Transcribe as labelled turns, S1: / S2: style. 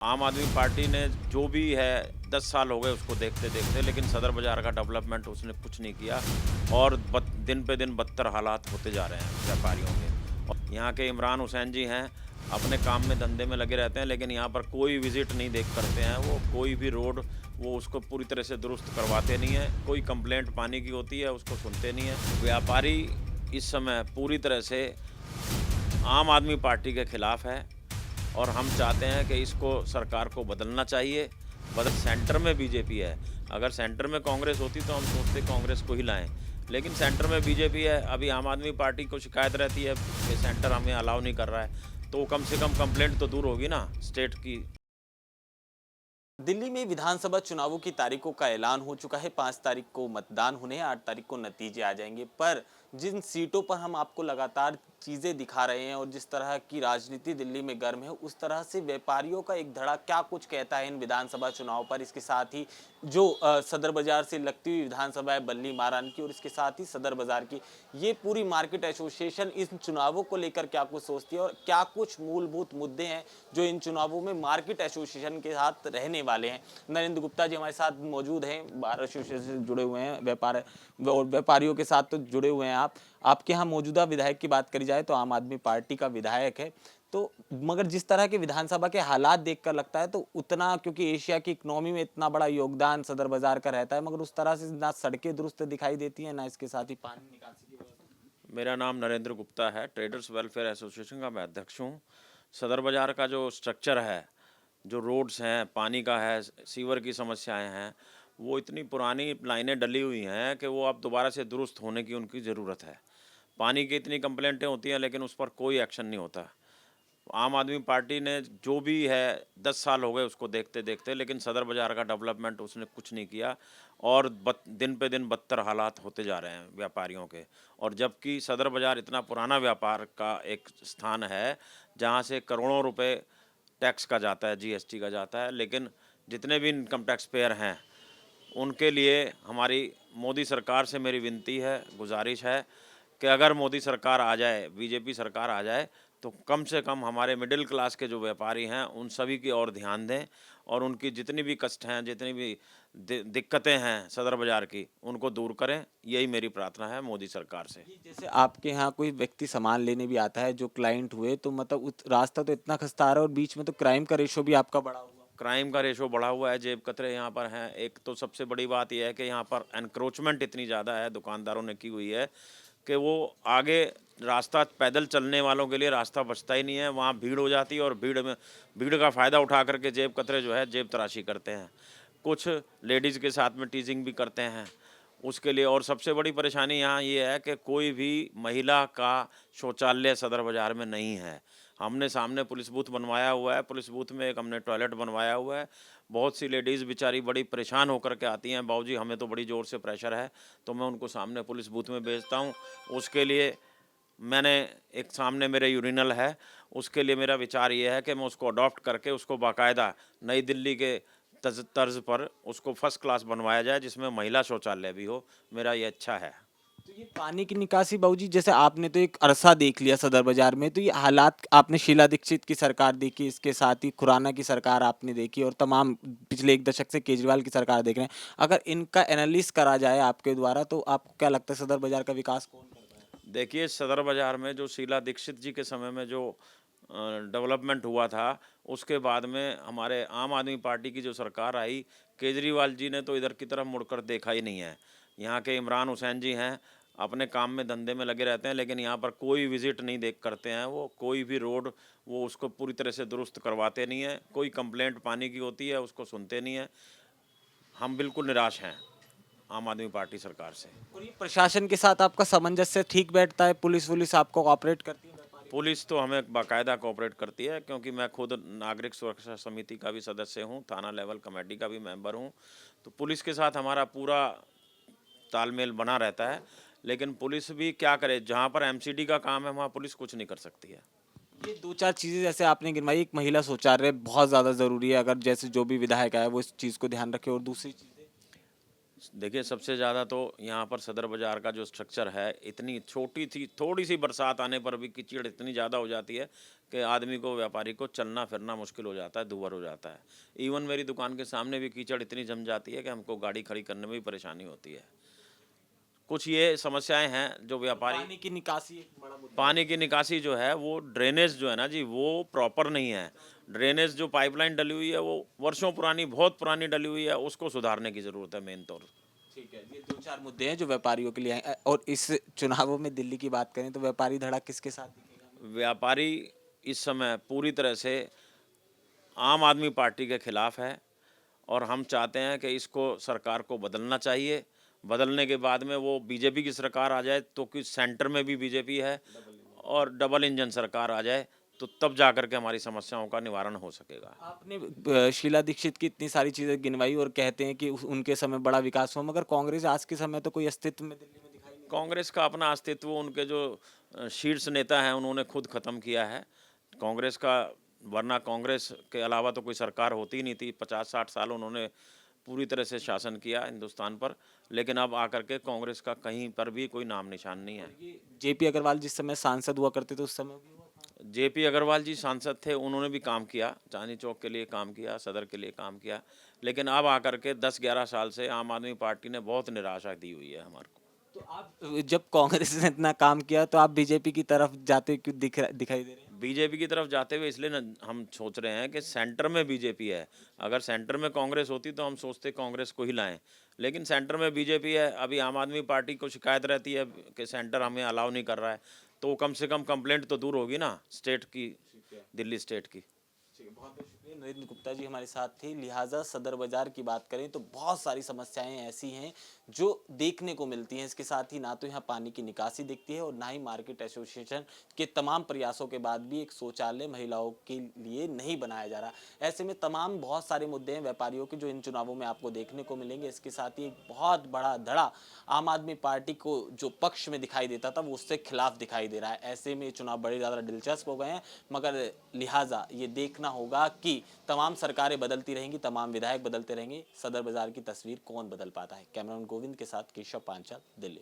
S1: आम आदमी पार्टी ने जो भी है 10 साल हो गए उसको देखते देखते, लेकिन सदर बाज़ार का डेवलपमेंट उसने कुछ नहीं किया और दिन पे दिन बदतर हालात होते जा रहे हैं व्यापारियों के। और यहाँ के इमरान हुसैन जी हैं, अपने काम में धंधे में लगे रहते हैं, लेकिन यहाँ पर कोई विजिट नहीं देख करते हैं। वो कोई भी रोड वो उसको पूरी तरह से दुरुस्त करवाते नहीं हैं। कोई कंप्लेंट पानी की होती है उसको सुनते नहीं हैं। व्यापारी इस समय पूरी तरह से आम आदमी पार्टी के खिलाफ है और हम चाहते हैं कि इसको सरकार को बदलना चाहिए। सेंटर में बीजेपी है, अगर सेंटर में कांग्रेस होती तो हम सोचते कांग्रेस को ही लाएँ। लेकिन सेंटर में बीजेपी है, अभी आम आदमी पार्टी को शिकायत रहती है कि सेंटर हमें अलाउ नहीं कर रहा है, तो कम से कम कंप्लेंट तो दूर होगी ना स्टेट की।
S2: दिल्ली में विधानसभा चुनावों की तारीखों का ऐलान हो चुका है। 5 तारीख को मतदान होने हैं, 8 तारीख को नतीजे आ जाएंगे। पर जिन सीटों पर हम आपको लगातार चीज़ें दिखा रहे हैं और जिस तरह की राजनीति दिल्ली में गर्म है, उस तरह से व्यापारियों का एक धड़ा क्या कुछ कहता है इन विधानसभा चुनाव पर। इसके साथ ही जो सदर बाजार से लगती हुई विधानसभा है बल्ली मारान की, और इसके साथ ही सदर बाजार की, ये पूरी मार्केट एसोसिएशन इन चुनावों को लेकर क्या कुछ सोचती है और क्या कुछ मूलभूत मुद्दे हैं जो इन चुनावों में मार्केट एसोसिएशन के साथ रहने वाले हैं। नरेंद्र गुप्ता जी हमारे साथ मौजूद हैं, बार एसोसिएशन से जुड़े हुए हैं, व्यापार और व्यापारियों के साथ तो जुड़े हुए हैं आप। आपके यहाँ मौजूदा विधायक की बात करी जाए तो आम आदमी पार्टी का विधायक है, तो मगर जिस तरह के विधानसभा के हालात देखकर लगता है तो उतना, क्योंकि एशिया की इकोनॉमी में इतना बड़ा योगदान सदर बाजार का रहता है, मगर उस तरह से ना सड़कें दुरुस्त दिखाई देती हैं, ना इसके साथ ही पानी निकासी की व्यवस्था।
S1: मेरा नाम नरेंद्र गुप्ता है, ट्रेडर्स वेलफेयर एसोसिएशन का मैं अध्यक्ष हूँ। सदर बाज़ार का जो स्ट्रक्चर है, जो रोड्स हैं, पानी का है, सीवर की समस्याएं हैं, वो इतनी पुरानी लाइनें डली हुई हैं कि वो अब दोबारा से दुरुस्त होने की उनकी ज़रूरत है। पानी की इतनी कंप्लेंटें होती हैं, लेकिन उस पर कोई एक्शन नहीं होता। आम आदमी पार्टी ने जो भी है 10 साल हो गए उसको देखते देखते, लेकिन सदर बाज़ार का डेवलपमेंट उसने कुछ नहीं किया और दिन पे दिन बदतर हालात होते जा रहे हैं व्यापारियों के। और जबकि सदर बाज़ार इतना पुराना व्यापार का एक स्थान है जहाँ से करोड़ों रुपए टैक्स का जाता है, जीएसटी का जाता है, लेकिन जितने भी इनकम टैक्स पेयर हैं उनके लिए हमारी मोदी सरकार से मेरी विनती है, गुजारिश है कि अगर मोदी सरकार आ जाए, बीजेपी सरकार आ जाए, तो कम से कम हमारे मिडिल क्लास के जो व्यापारी हैं, उन सभी की ओर ध्यान दें और उनकी जितनी भी कष्ट हैं, जितनी भी दिक्कतें हैं सदर बाज़ार की, उनको दूर करें। यही मेरी प्रार्थना है मोदी सरकार से।
S2: ये जैसे आपके यहाँ कोई व्यक्ति सामान लेने भी आता है जो क्लाइंट हुए, तो मतलब रास्ता तो इतना खस्ता आ रहा है और बीच में तो क्राइम का रेशो भी आपका बढ़ा हुआ।
S1: क्राइम का रेशो बढ़ा हुआ है, जेब कतरे यहाँ पर हैं। एक तो सबसे बड़ी बात यह है कि यहाँ पर एनक्रोचमेंट इतनी ज़्यादा है, दुकानदारों ने की हुई है कि वो आगे रास्ता पैदल चलने वालों के लिए रास्ता बचता ही नहीं है। वहाँ भीड़ हो जाती है और भीड़ का फ़ायदा उठा करके जेब कतरे जो है जेब तराशी करते हैं। कुछ लेडीज़ के साथ में टीजिंग भी करते हैं उसके लिए। और सबसे बड़ी परेशानी यहाँ ये है कि कोई भी महिला का शौचालय सदर बाज़ार में नहीं है। हमने सामने पुलिस बूथ बनवाया हुआ है, पुलिस बूथ में एक हमने टॉयलेट बनवाया हुआ है। बहुत सी लेडीज़ बेचारी बड़ी परेशान होकर के आती हैं, बाबूजी हमें तो बड़ी ज़ोर से प्रेशर है, तो मैं उनको सामने पुलिस बूथ में भेजता हूँ। उसके लिए मैंने एक सामने मेरे यूरिनल है, उसके लिए मेरा विचार ये है कि मैं उसको अडॉप्ट करके उसको बाकायदा नई दिल्ली के तर्ज पर उसको फर्स्ट क्लास बनवाया जाए, जिसमें महिला शौचालय भी हो। मेरा ये अच्छा है।
S2: तो ये पानी की निकासी बाबूजी, जैसे आपने तो एक अरसा देख लिया सदर बाजार में, तो ये हालात आपने शीला दीक्षित की सरकार देखी, इसके साथ ही खुराना की सरकार आपने देखी और तमाम पिछले 1 दशक से केजरीवाल की सरकार देख रहे हैं। अगर इनका एनालिसिस करा जाए आपके द्वारा, तो आपको क्या लगता है सदर बाजार का विकास कौन कर पाएगा?
S1: देखिए, सदर बाज़ार में जो शीला दीक्षित जी के समय में जो डेवलपमेंट हुआ था, उसके बाद में हमारे आम आदमी पार्टी की जो सरकार आई, केजरीवाल जी ने तो इधर की तरफ मुड़कर देखा ही नहीं है। यहाँ के इमरान हुसैन जी हैं, अपने काम में धंधे में लगे रहते हैं, लेकिन यहाँ पर कोई विज़िट नहीं देख करते हैं वो। कोई भी रोड वो उसको पूरी तरह से दुरुस्त करवाते नहीं हैं। कोई कंप्लेंट पानी की होती है, उसको सुनते नहीं हैं। हम बिल्कुल निराश हैं आम आदमी पार्टी सरकार से।
S2: और ये प्रशासन के साथ आपका सामंजस्य ठीक बैठता है? पुलिस वुलिस आपको कोऑपरेट करती है व्यापारियों के
S1: पुलिस तो हमें बाकायदा कोऑपरेट करती है, क्योंकि मैं खुद नागरिक सुरक्षा समिति का भी सदस्य हूँ, थाना लेवल कमेटी का भी मेंबर हूँ। तो पुलिस के साथ हमारा पूरा तालमेल बना रहता है। लेकिन पुलिस भी क्या करे, जहाँ पर एमसीडी का काम है वहाँ पुलिस कुछ नहीं कर सकती है।
S2: साथ? ये 2-4 चीज़ें जैसे आपने गिनवाई, एक महिला शौचालय बहुत ज़्यादा ज़रूरी है, अगर जैसे जो भी विधायक आए वो इस चीज़ को ध्यान रखे, और दूसरी चीज़ें
S1: देखिए, सबसे ज़्यादा तो यहाँ पर सदर बाज़ार का जो स्ट्रक्चर है, इतनी छोटी सी थोड़ी-सी बरसात आने पर भी कीचड़ इतनी ज़्यादा हो जाती है कि आदमी को, व्यापारी को चलना-फिरना मुश्किल हो जाता है, दूभर हो जाता है। इवन मेरी दुकान के सामने भी कीचड़ इतनी जम जाती है कि हमको गाड़ी खड़ी करने में भी परेशानी होती है। कुछ ये समस्याएँ हैं जो व्यापारी
S2: पानी की निकासी एक बड़ा मुद्दा है।
S1: पानी की निकासी जो है, वो ड्रेनेज जो है ना जी, वो प्रॉपर नहीं है। ड्रेनेज जो पाइपलाइन डली हुई है, वो वर्षों पुरानी, बहुत पुरानी डली हुई है, उसको सुधारने की ज़रूरत है मेन तौर।
S2: ठीक है, ये 2-4 मुद्दे हैं जो व्यापारियों के लिए हैं। और इस चुनावों में दिल्ली की बात करें तो व्यापारी धड़ा किसके साथ दिखेगा?
S1: व्यापारी इस समय पूरी तरह से आम आदमी पार्टी के खिलाफ है और हम चाहते हैं कि इसको सरकार को बदलना चाहिए। बदलने के बाद में वो बीजेपी की सरकार आ जाए, तो कि सेंटर में भी बीजेपी है और डबल इंजन सरकार आ जाए, तो तब जा कर के हमारी समस्याओं का निवारण हो सकेगा।
S2: आपने शीला दीक्षित की इतनी सारी चीजें गिनवाई और कहते हैं कि उनके समय बड़ा विकास हुआ, मगर कांग्रेस आज के समय तो कोई अस्तित्व में दिल्ली में दिखाई नहीं दे
S1: कांग्रेस का अपना अस्तित्व उनके जो शीर्ष नेता हैं उन्होंने खुद ख़त्म किया है। कांग्रेस का, वरना कांग्रेस के अलावा तो कोई सरकार होती ही नहीं थी। 50-60 साल उन्होंने पूरी तरह से शासन किया हिंदुस्तान पर, लेकिन अब आकर के कांग्रेस का कहीं पर भी कोई नाम निशान नहीं है।
S2: रही। ये जेपी अग्रवाल जिस समय सांसद हुआ करते थे उस समय भी हुआ था।
S1: जेपी अग्रवाल जी सांसद थे, उन्होंने भी काम किया, चांदनी चौक के लिए काम किया, सदर के लिए काम किया, लेकिन अब आकर के 10-11 साल से आम आदमी पार्टी ने बहुत निराशा दी हुई है हमारे को।
S2: तो आप जब कांग्रेस ने इतना काम किया तो आप बीजेपी की तरफ जाते क्यों दिखाई दे रहे हैं?
S1: बीजेपी की तरफ जाते हुए इसलिए न हम सोच रहे हैं कि सेंटर में बीजेपी है। अगर सेंटर में कांग्रेस होती तो हम सोचते कांग्रेस को ही लाएँ। लेकिन सेंटर में बीजेपी है, अभी आम आदमी पार्टी को शिकायत रहती है कि सेंटर हमें अलाउ नहीं कर रहा है। तो कम से कम कंप्लेंट तो दूर होगी ना स्टेट की, दिल्ली स्टेट की।
S2: ठीक है, बहुत बहुत शुक्रिया। नरेंद्र गुप्ता जी हमारे साथ थे। लिहाजा सदर बाजार की बात करें तो बहुत सारी समस्याएं ऐसी हैं जो देखने को मिलती हैं। इसके साथ ही ना तो यहाँ पानी की निकासी दिखती है और ना ही मार्केट एसोसिएशन के तमाम प्रयासों के बाद भी एक शौचालय महिलाओं के लिए नहीं बनाया जा रहा। ऐसे में तमाम बहुत सारे मुद्दे हैं व्यापारियों के जो इन चुनावों में आपको देखने को मिलेंगे। इसके साथ ही एक बहुत बड़ा धड़ा आम आदमी पार्टी को जो पक्ष में दिखाई देता था वो उससे खिलाफ दिखाई दे रहा है। ऐसे में ये चुनाव बड़े ज़्यादा दिलचस्प हो गए हैं, मगर लिहाजा ये देखना होगा कि तमाम सरकारें बदलती रहेंगी, तमाम विधायक बदलते रहेंगे, सदर बाजार की तस्वीर कौन बदल पाता है। कैमरामैन गोविंद के साथ केशव पांचाल, दिल्ली।